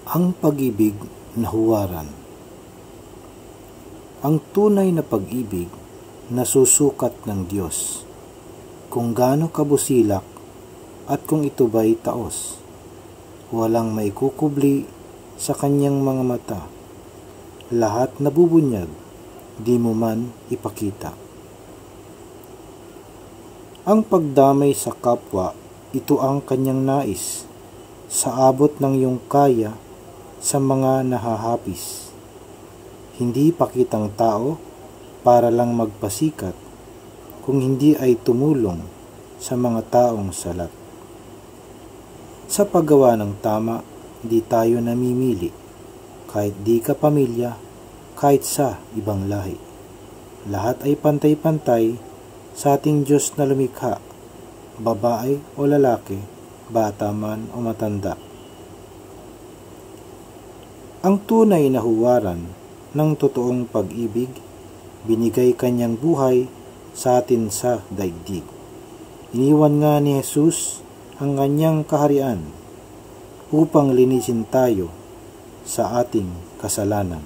Ang pag-ibig na huwaran. Ang tunay na pag-ibig nasusukat ng Diyos, kung gaano kabusilak at kung ito ba'y taos. Walang maikukubli sa kanyang mga mata. Lahat nabubunyag, di mo man ipakita. Ang pagdamay sa kapwa, ito ang kanyang nais, sa abot ng iyong kaya, sa mga nahahapis. Hindi pakitang tao para lang magpasikat, kung hindi ay tumulong sa mga taong salat. Sa paggawa ng tama, di tayo namimili, kahit di ka pamilya, kahit sa ibang lahi. Lahat ay pantay-pantay sa ating Diyos na lumikha, babae o lalaki, bata man o matanda. Ang tunay na huwaran ng totoong pag-ibig, binigay kanyang buhay sa atin sa daigdig. Iniwan nga ni Jesus ang kanyang kaharian upang linisin tayo sa ating kasalanan.